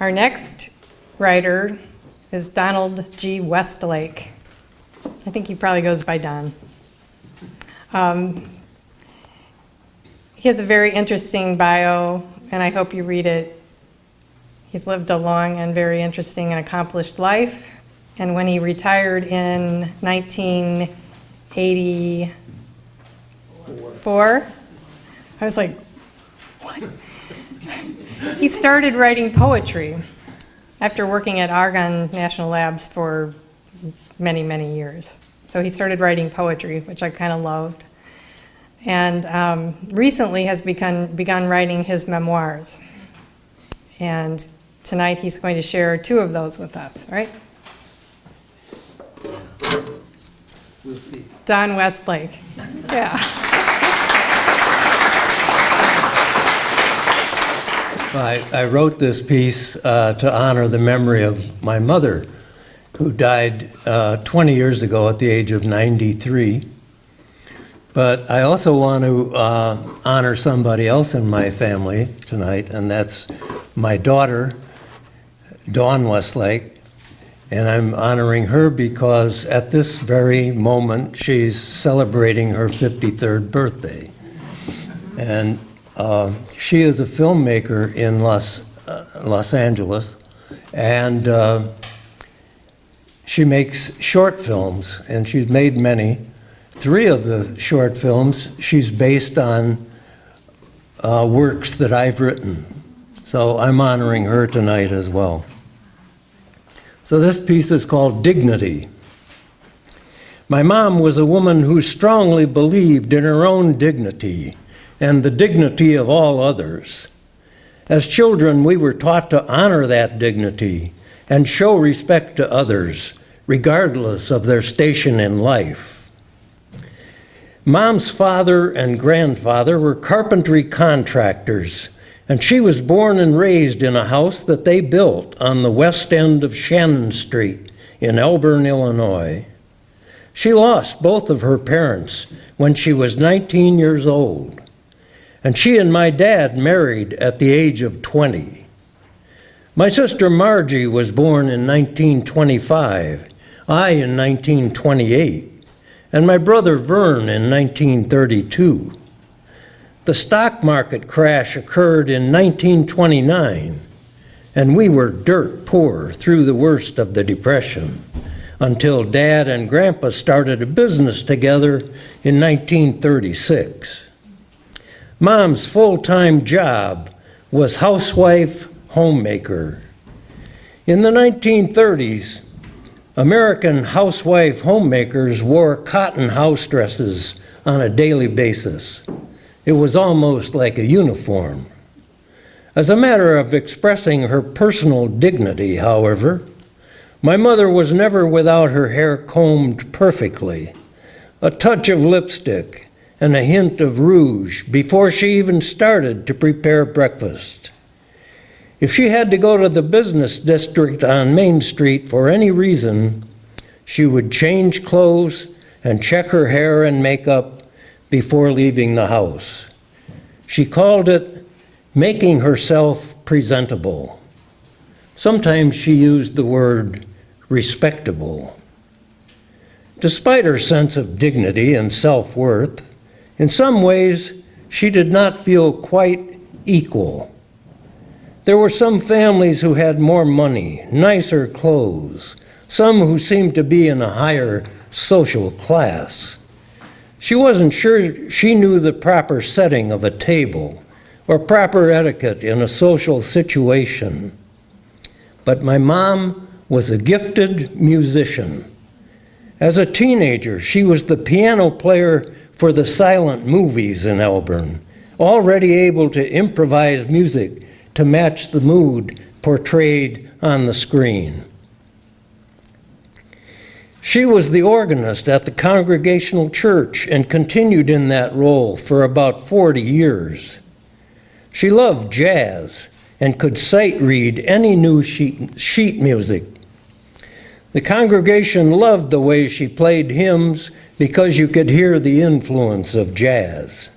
Our next writer is Donald G. Westlake. I think he probably goes by Don. He has a very interesting bio, and I hope you read it. He's lived a long and very interesting and accomplished life. And when he retired in 1984, I was like, what? He started writing poetry after working at Argonne National Labs for many, many years. So he started writing poetry, which I kind of loved. And recently has begun writing his memoirs. And tonight he's going to share 2 of those with us, right? We'll see. Don Westlake. Yeah. I wrote this piece to honor the memory of my mother, who died 20 years ago at the age of 93. But I also want to honor somebody else in my family tonight, and that's my daughter, Dawn Westlake. And I'm honoring her because at this very moment, she's celebrating her 53rd birthday. And she is a filmmaker in Los Angeles, and she makes short films, and she's made many. 3 of the short films she's based on works that I've written. So I'm honoring her tonight as well. So this piece is called Dignity. My mom was a woman who strongly believed in her own dignity and the dignity of all others. As children, we were taught to honor that dignity and show respect to others, regardless of their station in life. Mom's father and grandfather were carpentry contractors, and she was born and raised in a house that they built on the west end of Shannon Street in Elburn, Illinois. She lost both of her parents when she was 19 years old, and she and my dad married at the age of 20. My sister Margie was born in 1925, I in 1928, and my brother Vern in 1932. The stock market crash occurred in 1929, and we were dirt poor through the worst of the Depression until Dad and Grandpa started a business together in 1936. Mom's full-time job was housewife homemaker. In the 1930s, American housewife homemakers wore cotton house dresses on a daily basis. It was almost like a uniform. As a matter of expressing her personal dignity, however, my mother was never without her hair combed perfectly, a touch of lipstick, and a hint of rouge before she even started to prepare breakfast. If she had to go to the business district on Main Street for any reason, she would change clothes and check her hair and makeup before leaving the house. She called it making herself presentable. Sometimes she used the word respectable. Despite her sense of dignity and self-worth, in some ways she did not feel quite equal. There were some families who had more money, nicer clothes, some who seemed to be in a higher social class. She wasn't sure she knew the proper setting of a table or proper etiquette in a social situation. But my mom was a gifted musician. As a teenager, she was the piano player for the silent movies in Elburn, already able to improvise music to match the mood portrayed on the screen. She was the organist at the Congregational Church and continued in that role for about 40 years. She loved jazz and could sight read any new sheet music. The congregation loved the way she played hymns because you could hear the influence of jazz.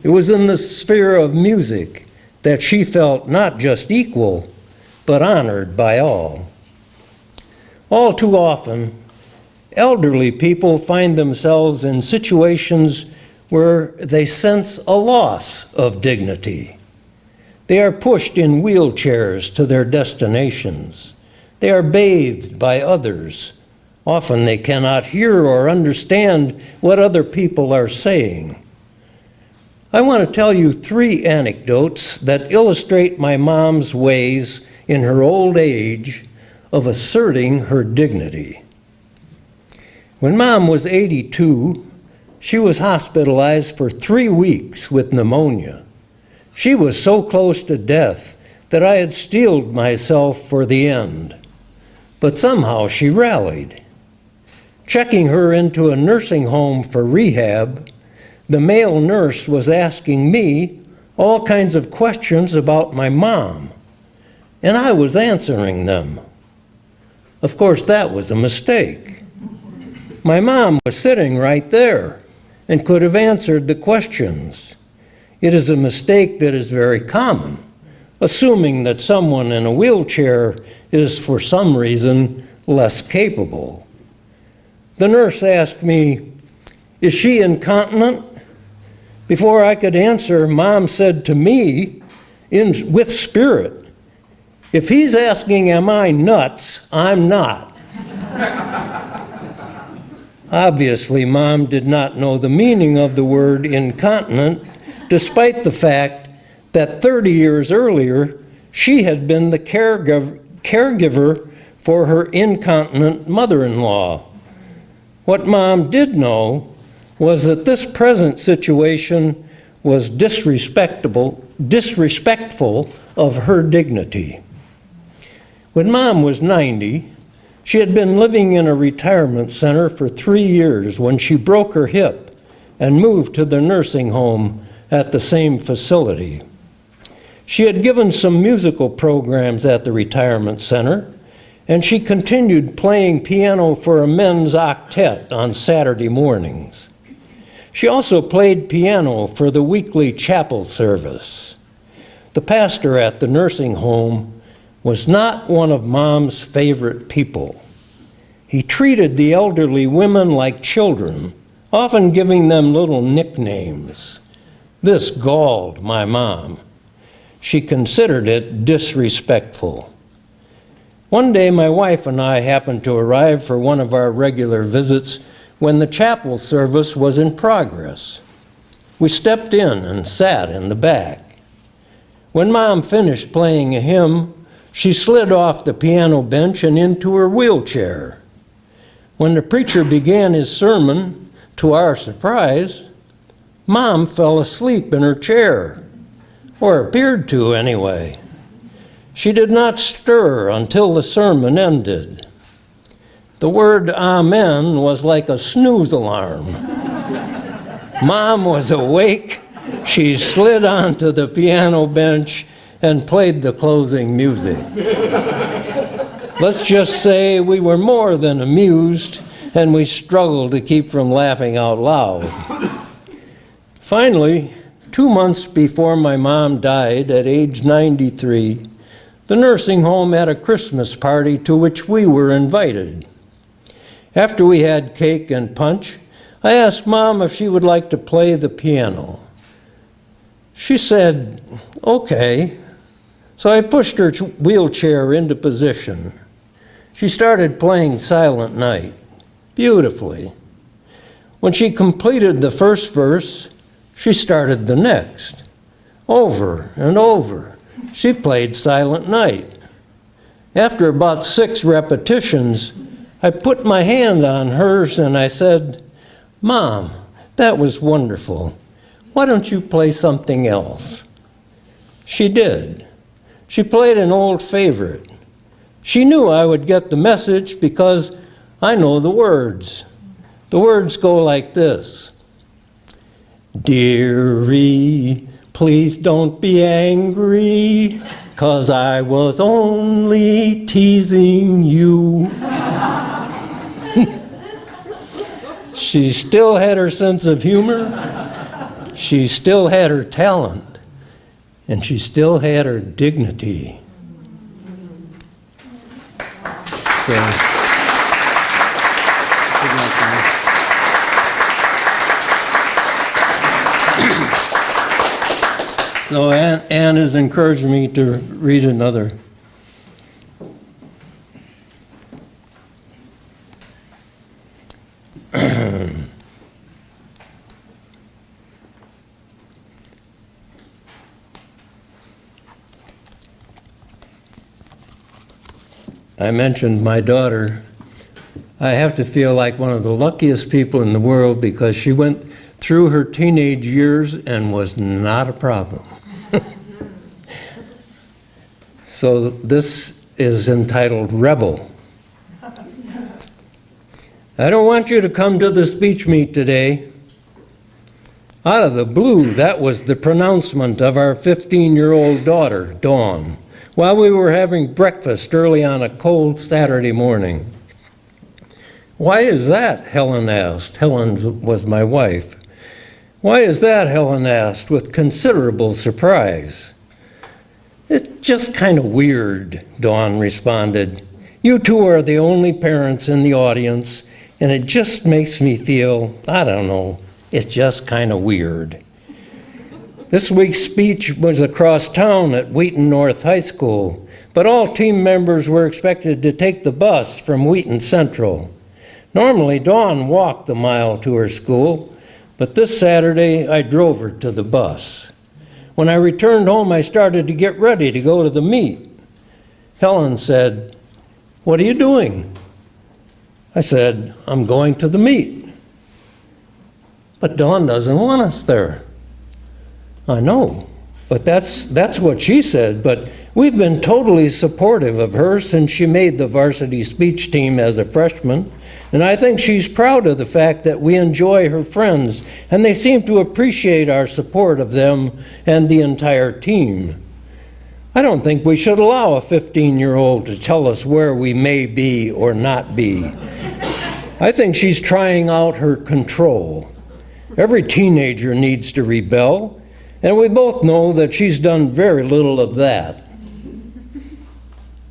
It was in the sphere of music that she felt not just equal, but honored by all. All too often, elderly people find themselves in situations where they sense a loss of dignity. They are pushed in wheelchairs to their destinations. They are bathed by others. Often they cannot hear or understand what other people are saying. I want to tell you 3 anecdotes that illustrate my mom's ways in her old age of asserting her dignity. When Mom was 82, she was hospitalized for 3 weeks with pneumonia. She was so close to death that I had steeled myself for the end. But somehow she rallied. Checking her into a nursing home for rehab, the male nurse was asking me all kinds of questions about my mom, and I was answering them. Of course, that was a mistake. My mom was sitting right there and could have answered the questions. It is a mistake that is very common, assuming that someone in a wheelchair is for some reason less capable. The nurse asked me, "Is she incontinent?" Before I could answer, Mom said to me, with spirit, "If he's asking, am I nuts, I'm not." Obviously, Mom did not know the meaning of the word incontinent, despite the fact that 30 years earlier, she had been the caregiver for her incontinent mother-in-law. What Mom did know was that this present situation was disrespectful of her dignity. When Mom was 90, she had been living in a retirement center for 3 years when she broke her hip and moved to the nursing home at the same facility. She had given some musical programs at the retirement center, and she continued playing piano for a men's octet on Saturday mornings. She also played piano for the weekly chapel service. The pastor at the nursing home was not one of Mom's favorite people. He treated the elderly women like children, often giving them little nicknames. This galled my mom. She considered it disrespectful. One day, my wife and I happened to arrive for one of our regular visits when the chapel service was in progress. We stepped in and sat in the back. When Mom finished playing a hymn, she slid off the piano bench and into her wheelchair. When the preacher began his sermon, to our surprise, Mom fell asleep in her chair, or appeared to anyway. She did not stir until the sermon ended. The word amen was like a snooze alarm. Mom was awake. She slid onto the piano bench and played the closing music. Let's just say we were more than amused, and we struggled to keep from laughing out loud. Finally, 2 months before my mom died at age 93, the nursing home had a Christmas party to which we were invited. After we had cake and punch, I asked Mom if she would like to play the piano. She said, "Okay." So I pushed her wheelchair into position. She started playing Silent Night, beautifully. When she completed the first verse, she started the next. Over and over, she played Silent Night. After about 6 repetitions, I put my hand on hers and I said, "Mom, that was wonderful. Why don't you play something else?" She did. She played an old favorite. She knew I would get the message because I know the words. The words go like this. "Dearie, please don't be angry, 'cause I was only teasing you." She still had her sense of humor, she still had her talent, and she still had her dignity. Good luck, man. So Ann has encouraged me to read another. I mentioned my daughter. I have to feel like one of the luckiest people in the world because she went through her teenage years and was not a problem. So this is entitled Rebel. I don't want you to come to the speech meet today. Out of the blue, that was the pronouncement of our 15-year-old daughter, Dawn, while we were having breakfast early on a cold Saturday morning. Why is that? Helen asked. Helen was my wife. Why is that? Helen asked with considerable surprise. It's just kind of weird, Dawn responded. You two are the only parents in the audience, and it just makes me feel, I don't know, it's just kind of weird. This week's speech was across town at Wheaton North High School, but all team members were expected to take the bus from Wheaton Central. Normally, Dawn walked the mile to her school, but this Saturday I drove her to the bus. When I returned home, I started to get ready to go to the meet. Helen said, "What are you doing?" I said, "I'm going to the meet." "But Dawn doesn't want us there." "I know, but that's what she said, but we've been totally supportive of her since she made the varsity speech team as a freshman, and I think she's proud of the fact that we enjoy her friends, and they seem to appreciate our support of them and the entire team. I don't think we should allow a 15-year-old to tell us where we may be or not be. I think she's trying out her control. Every teenager needs to rebel, and we both know that she's done very little of that."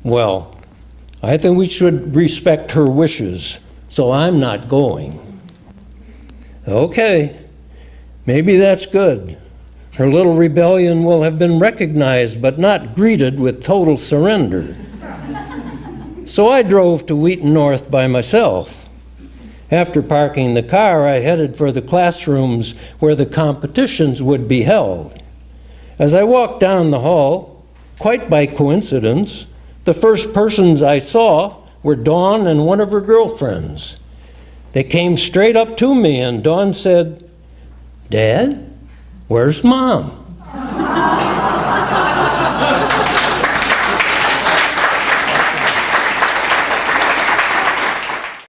"Well, I think we should respect her wishes, so I'm not going." "Okay, maybe that's good. Her little rebellion will have been recognized but not greeted with total surrender." So I drove to Wheaton North by myself. After parking the car, I headed for the classrooms where the competitions would be held. As I walked down the hall, quite by coincidence, the first persons I saw were Dawn and one of her girlfriends. They came straight up to me, and Dawn said, "Dad, where's Mom?"